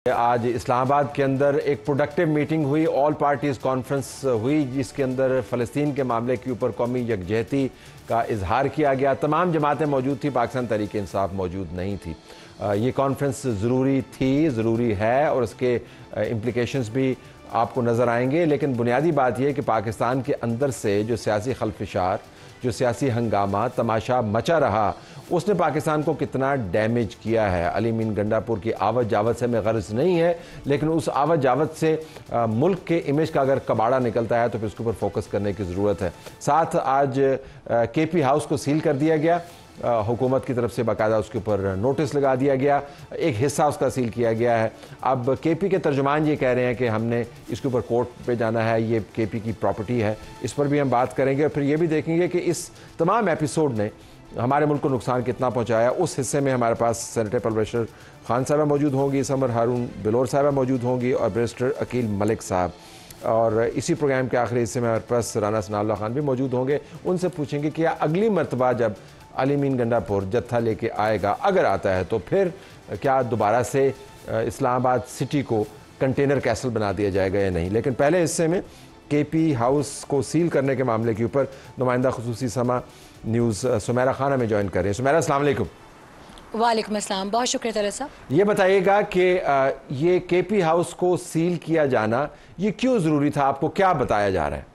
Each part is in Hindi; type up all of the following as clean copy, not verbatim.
आज इस्लामाबाद के अंदर एक प्रोडक्टिव मीटिंग हुई, ऑल पार्टीज़ कॉन्फ्रेंस हुई, जिसके अंदर फ़लस्तीन के मामले के ऊपर कौमी यकजहती का इजहार किया गया। तमाम जमातें मौजूद थी, पाकिस्तान तहरीक इंसाफ मौजूद नहीं थी। ये कॉन्फ्रेंस ज़रूरी थी, ज़रूरी है और उसके इम्प्लिकेशंस भी आपको नज़र आएंगे। लेकिन बुनियादी बात यह है कि पाकिस्तान के अंदर से जो सियासी खलफिशार, जो सियासी हंगामा तमाशा मचा रहा, उसने पाकिस्तान को कितना डैमेज किया है। अली मीन गंडापुर की आवत जावत से हमें गर्ज नहीं है, लेकिन उस आवत जावत से मुल्क के इमेज का अगर कबाड़ा निकलता है तो फिर उसके ऊपर फोकस करने की ज़रूरत है। साथ आज केपी हाउस को सील कर दिया गया, हुकूमत की तरफ से बाकायदा उसके ऊपर नोटिस लगा दिया गया, एक हिस्सा उसका सील किया गया है। अब केपी के तर्जुमान ये कह रहे हैं कि हमने इसके ऊपर कोर्ट पे जाना है, ये केपी की प्रॉपर्टी है। इस पर भी हम बात करेंगे और फिर ये भी देखेंगे कि इस तमाम एपिसोड ने हमारे मुल्क को नुकसान कितना पहुँचाया। उस हिस्से में हमारे पास सेनेटर परवेश खान साहबा मौजूद होंगी, समर हारून बिलोर साहबा मौजूद होंगी और बैरिस्टर अकील मलिक साहब। और इसी प्रोग्राम के आखिरी हिस्से में हमारे पास राना सनाउल्लाह खान भी मौजूद होंगे। उनसे पूछेंगे कि अगली मरतबा जब अली मीन गंडापुर जत्था लेके आएगा, अगर आता है, तो फिर क्या दोबारा से इस्लामाबाद सिटी को कंटेनर कैसल बना दिया जाएगा या नहीं। लेकिन पहले हिस्से में केपी हाउस को सील करने के मामले के ऊपर नुमाइंदा खुसूसी समा न्यूज़ सुमेरा खान हमें ज्वाइन कर रहे हैं। सुमेरा, अस्सलाम वालेकुम। वालेकुम अस्सलाम, बहुत शुक्रिया तलत साहब। ये बताइएगा कि ये केपी हाउस को सील किया जाना ये क्यों ज़रूरी था, आपको क्या बताया जा रहा है?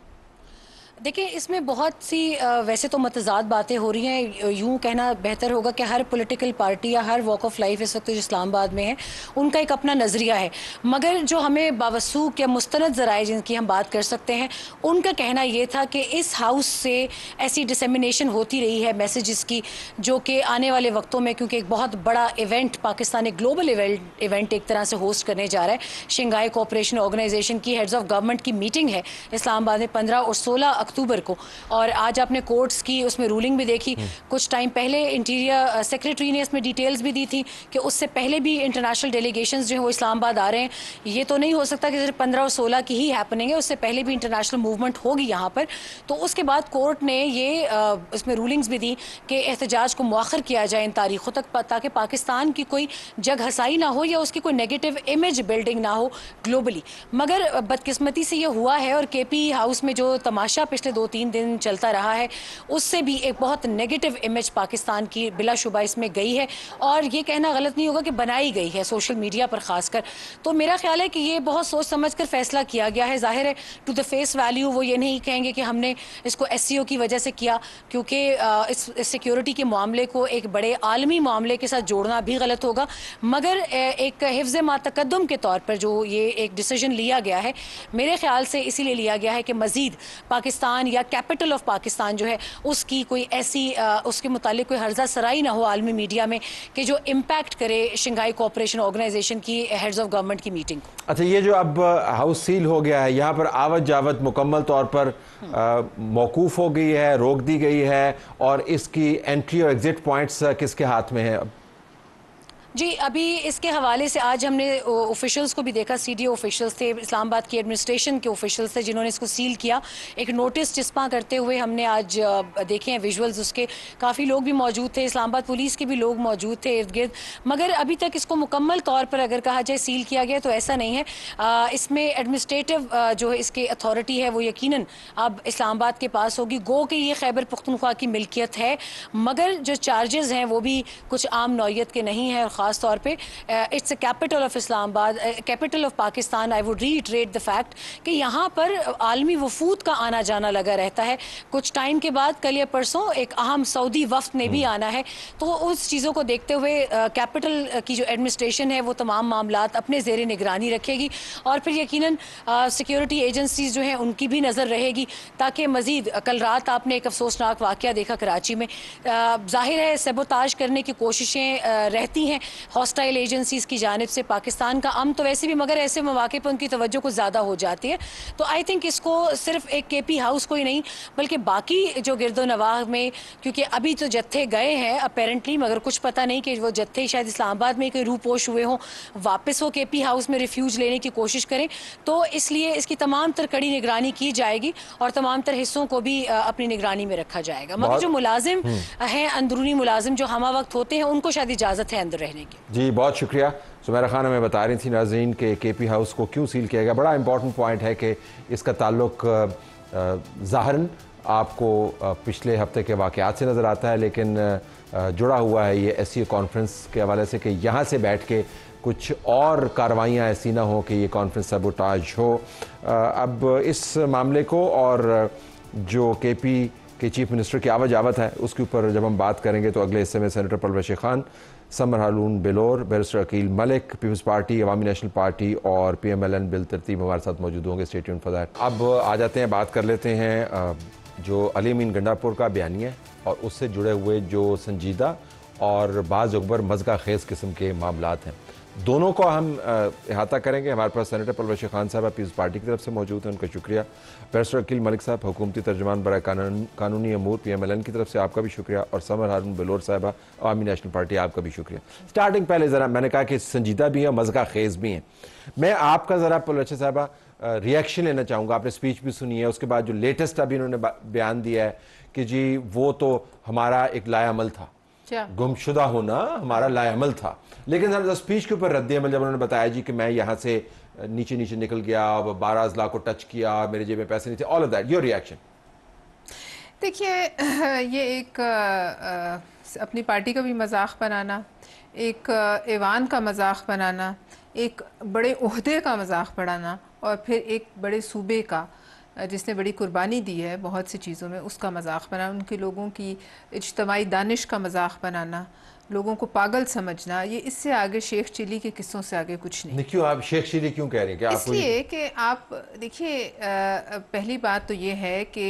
देखिए, इसमें बहुत सी वैसे तो मतज़ाद बातें हो रही हैं। यूँ कहना बेहतर होगा कि हर पॉलिटिकल पार्टी या हर वॉक ऑफ लाइफ इस वक्त जो इस्लामाबाद में है उनका एक अपना नज़रिया है, मगर जो हमें बावसूख या मुस्तनद ज़राए जिनकी हम बात कर सकते हैं, उनका कहना ये था कि इस हाउस से ऐसी डिसेमिनेशन होती रही है मैसेजेस की, जो कि आने वाले वक्तों में, क्योंकि एक बहुत बड़ा इवेंट पाकिस्तान एक ग्लोबल इवेंट एक तरह से होस्ट करने जा रहा है। शंघाई कोऑपरेशन ऑर्गेनाइजेशन की हेड्स ऑफ गवर्नमेंट की मीटिंग है इस्लामाबाद में 15 और 16 अक्टूबर को, और आज आपने कोर्ट्स की उसमें रूलिंग भी देखी। कुछ टाइम पहले इंटीरियर सेक्रेटरी ने इसमें डिटेल्स भी दी थी कि उससे पहले भी इंटरनेशनल डेलीगेशंस जो है वो इस्लामाबाद आ रहे हैं। ये तो नहीं हो सकता कि सिर्फ 15 और 16 की ही हैपनिंग है, उससे पहले भी इंटरनेशनल मूवमेंट होगी यहाँ पर। तो उसके बाद कोर्ट ने ये इसमें रूलिंग्स भी दी कि एहतजाज को मुअख्खर किया जाए इन तारीखों तक, ताकि पाकिस्तान की कोई जग हसाई ना हो या उसकी कोई नेगेटिव इमेज बिल्डिंग ना हो ग्लोबली। मगर बदकिस्मती से ये हुआ है, और केपी हाउस में जो तमाशा पिछले 2-3 दिन चलता रहा है, उससे भी एक बहुत नेगेटिव इमेज पाकिस्तान की बिलाशुबा इसमें गई है। और ये कहना गलत नहीं होगा कि बनाई गई है सोशल मीडिया पर खासकर। तो मेरा ख्याल है कि ये बहुत सोच समझ कर फैसला किया गया है। जाहिर है टू द फेस वैल्यू वो ये नहीं कहेंगे कि हमने इसको SCO की वजह से किया, क्योंकि इस सिक्योरिटी के मामले को एक बड़े आलमी मामले के साथ जोड़ना भी गलत होगा। मगर एक हिफ्ज़ मातकद्दुम के तौर पर जो ये एक डिसीजन लिया गया है, मेरे ख्याल से इसीलिए लिया गया है कि मज़ीद पाकिस्तान या कैपिटल ऑफ पाकिस्तान जो है उसकी कोई ऐसी उसके मुतालिक कोई हर्जा सराई ना हो आलमी मीडिया में कि जो इम्पैक्ट करे शंघाई कोऑपरेशन ऑर्गेनाइजेशन की हेड्स ऑफ गवर्नमेंट की मीटिंग को। अच्छा, ये जो अब हाउस सील हो गया है, यहाँ पर आवत जावत मुकम्मल तौर पर मौकूफ़ हो गई है, रोक दी गई है, और इसकी एंट्री और एग्जिट पॉइंट्स किसके हाथ में है अब? जी, अभी इसके हवाले से आज हमने ऑफिशियल्स को भी देखा, CDO ऑफिशियल्स थे, इस्लामाबाद की एडमिनिस्ट्रेशन के ऑफिशियल्स थे जिन्होंने इसको सील किया। एक नोटिस चिस्पा करते हुए हमने आज देखे हैं विजुअल्स उसके। काफ़ी लोग भी मौजूद थे, इस्लामाबाद पुलिस के भी लोग मौजूद थे इर्द गिर्द। मगर अभी तक इसको मुकम्मल तौर पर अगर कहा जाए सील किया गया तो ऐसा नहीं है। इसमें एडमिनिस्ट्रेटिव जो है इसकी अथॉरिटी है वो यकीनन अब इस्लामाबाद के पास होगी। गो कि ये खैबर पख्तूनख्वा की मिल्कियत है, मगर जो चार्जेस हैं वो भी कुछ आम नौयत के नहीं हैं। और ख़ास तौर पे it's a capital of Islamabad, capital of Pakistan. I would reiterate the fact कि यहाँ पर आलमी वफूद का आना जाना लगा रहता है। कुछ टाइम के बाद कल या परसों एक अहम सऊदी वफ्द ने भी आना है। तो उस चीज़ों को देखते हुए कैपिटल की जो एडमिनिस्ट्रेशन है वो तमाम मामलात अपने ज़ेर निगरानी रखेगी, और फिर यकीनन सिक्योरिटी एजेंसीज जो हैं उनकी भी नज़र रहेगी, ताकि मज़ीद कल रात आपने एक अफसोसनाक वाक़या देखा कराची में। ज़ाहिर है सबोताज करने की कोशिशें रहती हैं हॉस्टाइल एजेंसीज़ की जानिब से। पाकिस्तान का अम तो वैसे भी, मगर ऐसे मौके पर उनकी तवज्जो कुछ ज़्यादा हो जाती है। तो आई थिंक इसको सिर्फ एक केपी हाउस को ही नहीं बल्कि बाकी जो गिरदो नवाह में, क्योंकि अभी तो जत्थे गए हैं अपेरेंटली, मगर कुछ पता नहीं कि वो जत्थे शायद इस्लामाबाद में कोई रूपोश हुए हों, वापस वो केपी हाउस में रिफ्यूज लेने की कोशिश करें। तो इसलिए इसकी तमाम तर कड़ी निगरानी की जाएगी और तमाम तर हिस्सों को भी अपनी निगरानी में रखा जाएगा। मगर जो मुलाजिम हैं, अंदरूनी मुलाजिम जो हमा वक्त होते हैं, उनको शायद इजाज़त है अंदर रहने की। जी, बहुत शुक्रिया सुमेरा खान हमें बता रही थी नाज़रीन के केपी हाउस को क्यों सील किया गया। बड़ा इंपॉर्टेंट पॉइंट है कि इसका ताल्लुक ज़ाहरन आपको पिछले हफ्ते के वाक़यात से नज़र आता है, लेकिन जुड़ा हुआ है ये SCO कॉन्फ्रेंस के हवाले से कि यहाँ से बैठ के कुछ और कार्रवाइयाँ ऐसी ना हो कि ये कॉन्फ्रेंस सबोटाज हो। अब इस मामले को और जो केपी के चीफ मिनिस्टर की आवत है उसके ऊपर जब हम बात करेंगे तो अगले हिस्से में सेनेटर परवेश खान, समर हारून बेलोर, बैरिस्टर अकील मलिक, पीपल्स पार्टी, अवामी नेशनल पार्टी और PMLN बिल तरतीब हमारे साथ मौजूद होंगे। Stay tuned for that. अब आ जाते हैं, बात कर लेते हैं जो अली अमीन गंडापुर का बयानिया है और उससे जुड़े हुए जो संजीदा और बाज़ अकबर मज़गा खेज़ किस्म के मामलात हैं, दोनों को हम अहाता करेंगे। हमारे पास सेनेटर परवेश खान साहब पीपल्स पार्टी की तरफ से मौजूद हैं, उनका शुक्रिया। बैरिस्टर अकील मलिक साहब हुकूमती तर्जुमान बराए कानूनी अमूर PMLN की तरफ से आपका भी शुक्रिया, और समर हारून बेलोर साहबा अवामी नेशनल पार्टी, आपका भी शुक्रिया। स्टार्टिंग पहले ज़रा मैंने कहा कि संजीदा भी है, मज़गा खेज़ भी हैं। मैं आपका ज़रा परवेश साहबा रिएक्शन लेना चाहूँगा। आपने स्पीच भी सुनी है, उसके बाद जो लेटेस्ट अभी उन्होंने बयान दिया है कि जी वो तो हमारा एक लायामल था, गुमशुदा होना हमारा लायामल था, लेकिन स्पीच के ऊपर रद्द-ए-अमल जब उन्होंने बताया जी कि मैं यहाँ से नीचे नीचे निकल गया, 12 अजला को टच किया, मेरे जेब में पैसे नहीं थे, all of that, your reaction? देखिए, ये एक अपनी पार्टी का भी मजाक बनाना, एक ऐवान का मजाक बनाना, एक बड़े ओहदे का मजाक बनाना और फिर एक बड़े सूबे का जिसने बड़ी कुर्बानी दी है बहुत सी चीज़ों में, उसका मजाक बनाना, उनके लोगों की इज्तमाई दानिश का मजाक बनाना, लोगों को पागल समझना, ये इससे आगे शेख चिली के किस्सों से आगे कुछ नहीं। क्यों आप शेख चिली क्यों कह रहे हैं? इसलिए कि आप देखिए, पहली बात तो ये है कि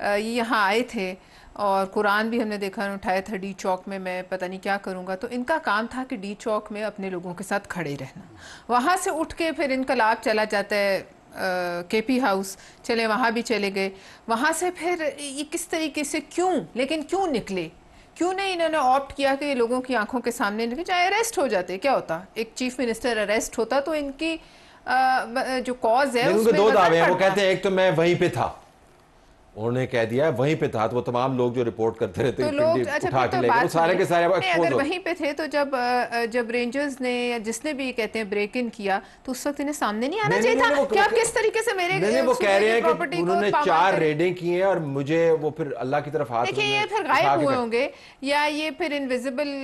ये यहाँ आए थे और कुरान भी हमने देखा उठाया था डी चौक में, मैं पता नहीं क्या करूँगा, तो इनका काम था कि डी चौक में अपने लोगों के साथ खड़े रहना। वहाँ से उठ के फिर इनकलाब चला जाता है केपी हाउस, चले वहाँ भी चले गए, वहाँ से फिर ये किस तरीके से क्यों निकले, क्यों नहीं इन्होंने ऑप्ट किया कि लोगों की आंखों के सामने निकले, चाहे अरेस्ट हो जाते, क्या होता, एक चीफ मिनिस्टर अरेस्ट होता तो इनकी जो कॉज है उसमें दो दावे हैं। वो कहते हैं एक तो मैं वहीं पे था, उन्होंने कह दिया वहीं पे था, तो वो तमाम लोग जो रिपोर्ट करते रहते तो लोग उठा के लेके, सारे के सारे अगर वहीं पे थे तो जब रेंजर्स ने या जिसने भी कहते हैं ब्रेक इन किया तो उस वक्त इन्हें सामने नहीं आना चाहिए था कि आप किस तरीके से मेरे वो कह रहे हैं कि उन्होंने 4 रेडें की हैं और मुझे वो फिर अल्लाह की तरफ हाथ, देखिए ये फिर गायब हुए होंगे या ये फिर इनविजिबल,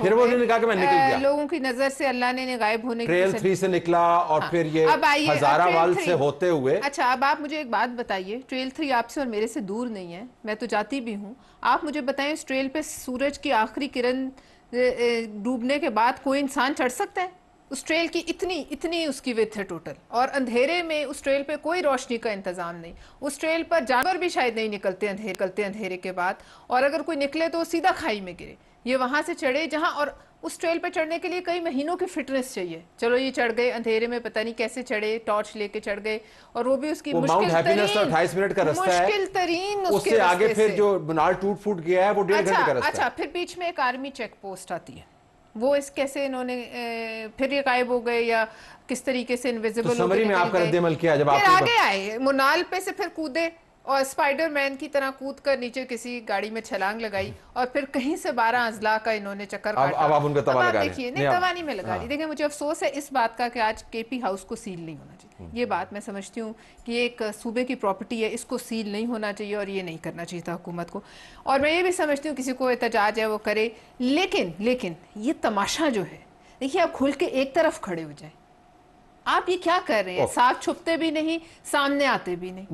फिर वो उन्होंने कहा कि मैं निकल गया, लोगों की नजर से अल्लाह ने गायब होने की ट्रेल 3 से निकला और फिर ये हजारावाल से होते हुए। अच्छा, अब आप मुझे एक बात बताइए, ट्रेल 3 आपसे और मेरे से दूर नहीं है, मैं तो जाती भी हूँ, आप मुझे बताएं इस ट्रेल पे सूरज की आखिरी किरण डूबने के बाद कोई इंसान चढ़ सकता है? उस ट्रेल की इतनी उसकी विड्थ है टोटल, और अंधेरे में उस ट्रेल पे कोई रोशनी का इंतजाम नहीं, उस ट्रेल पर जानवर भी शायद नहीं निकलते अंधेरे के बाद, और अगर कोई निकले तो सीधा खाई में गिरे। ये वहां से चढ़े जहां, और उस ट्रेल पे चढ़ने के लिए कई महीनों की फिटनेस चाहिए। चलो ये चढ़ गए अंधेरे में, पता नहीं कैसे चढ़े, टॉर्च लेके चढ़ गए, और वो भी उसकी मुश्किल 28 मिनट का रास्ता है, मुश्किल तरीन उससे आगे फिर जो बनार टूट फूट गया है वो 1.5 घंटे का रास्ता है। अच्छा, फिर बीच में एक आर्मी चेक पोस्ट आती है, वो इस कैसे इन्होंने फिर ये गायब हो गए या किस तरीके से इनविजिबल हो गए? समरी में आपका रद्द-ए-अमल किया जब आप आगे आए, मुनाल पे से फिर कूदे और स्पाइडरमैन की तरह कूद कर नीचे किसी गाड़ी में छलांग लगाई, और फिर कहीं से 12 अजला का इन्होंने चक्कर काटा। अब आप उनका तवा लगा रहे हैं। देखिए, नहीं तवा नहीं में लगा रही। देखिए, मुझे अफसोस है इस बात का कि आज केपी हाउस को सील नहीं होना चाहिए। ये बात मैं समझती हूँ कि एक सूबे की प्रॉपर्टी है, इसको सील नहीं होना चाहिए और ये नहीं करना चाहिए था हुकूमत को। और मैं ये भी समझती हूँ किसी को एहतजाज है वो करे, लेकिन ये तमाशा जो है, देखिए आप खुल के एक तरफ खड़े हो जाए, आप ये क्या कर रहे हैं? साफ छुपते भी नहीं, सामने आते भी नहीं।